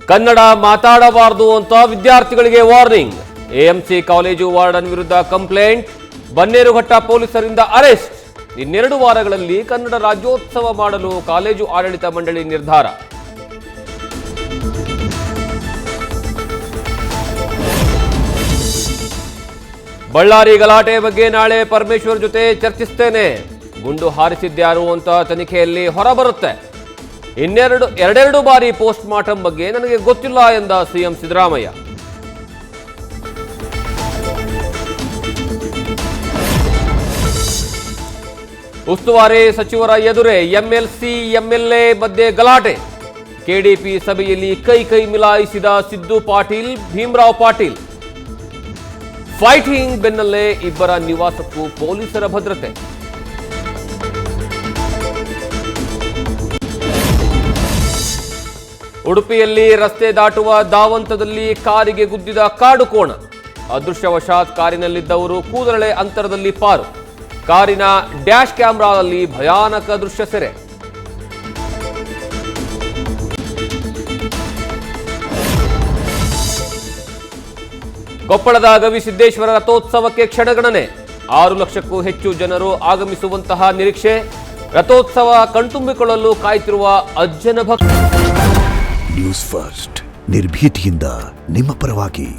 ಕನ್ನಡ ಮಾತಾಡಬಾರದು ಅಂತ ವಿದ್ಯಾರ್ಥಿಗಳಿಗೆ warning. AMC college warden ವಿರುದ್ಧ ಕಂಪ್ಲೇಂಟ್. ಬನ್ನೇರುಘಟ್ಟ ಪೊಲೀಸರಿಂದ ಅರೆಸ್ಟ್. ಇನ್ನೆರಡು ವಾರಗಳಲ್ಲಿ ಕನ್ನಡ ರಾಜ್ಯೋತ್ಸವ ಮಾಡಲು ಕಾಲೇಜು ಆಡಳಿತ ಮಂಡಳಿ ನಿರ್ಧಾರ. ಬಳ್ಳಾರಿ ಗಲಾಟೆ ಬಗ್ಗೆ ನಾಳೆ ಪರಮೇಶ್ವರ್ ಜೊತೆ ಚರ್ಚಿಸ್ತೇನೆ. ಗುಂಡು ಹಾರಿಸಿದ್ಯಾರು ಅಂತ ತನಿಖೆಯಲ್ಲಿ ಹೊರಬರುತ್ತೆ. ಎರಡೆರಡು ಬಾರಿ ಪೋಸ್ಟ್ ಮಾರ್ಟಂ ಬಗ್ಗೆ ನನಗೆ ಗೊತ್ತಿಲ್ಲ ಎಂದ ಸಿಎಂ ಸಿದ್ದರಾಮಯ್ಯ. ಉಸ್ತುವಾರಿ ಸಚಿವರ ಎದುರೇ ಎಂಎಲ್ಸಿ ಎಂಎಲ್ಎ ಮಧ್ಯೆ ಗಲಾಟೆ. ಕೆಡಿಪಿ ಸಭೆಯಲ್ಲಿ ಕೈ ಮಿಲಾಯಿಸಿದ ಸಿದ್ದು ಪಾಟೀಲ್, ಭೀಮರಾವ್ ಪಾಟೀಲ್. ಫೈಟಿಂಗ್ ಬೆನ್ನಲ್ಲೇ ಇಬ್ಬರ ನಿವಾಸಕ್ಕೂ ಪೊಲೀಸರ ಭದ್ರತೆ. ಉಡುಪಿಯಲ್ಲಿ ರಸ್ತೆ ದಾಟುವ ಧಾವಂತದಲ್ಲಿ ಕಾರಿಗೆ ಗುದ್ದಿದ ಕಾಡು ಕೋಣ. ಅದೃಷ್ಟವಶಾತ್ ಕಾರಿನಲ್ಲಿದ್ದವರು ಕೂದಲೆಳೆ ಅಂತರದಲ್ಲಿ ಪಾರು. ಕಾರಿನ ಡ್ಯಾಶ್ ಕ್ಯಾಮೆರಾದಲ್ಲಿ ಭಯಾನಕ ದೃಶ್ಯ ಸೆರೆ. ಕೊಪ್ಪಳದ ಗವಿಸಿದ್ದೇಶ್ವರ ರಥೋತ್ಸವಕ್ಕೆ ಕ್ಷಣಗಣನೆ. 6 ಲಕ್ಷಕ್ಕೂ ಹೆಚ್ಚು ಜನರು ಆಗಮಿಸುವಂತಹ ನಿರೀಕ್ಷೆ. ರಥೋತ್ಸವ ಕಣ್ತುಂಬಿಕೊಳ್ಳಲು ಕಾಯ್ತಿರುವ ಅಜ್ಜನ ಭಕ್ತ. ನ್ಯೂಸ್ ಫಸ್ಟ್ ನಿರ್ಭೀತಿಯಿಂದ ನಿಮ್ಮ ಪರವಾಗಿ.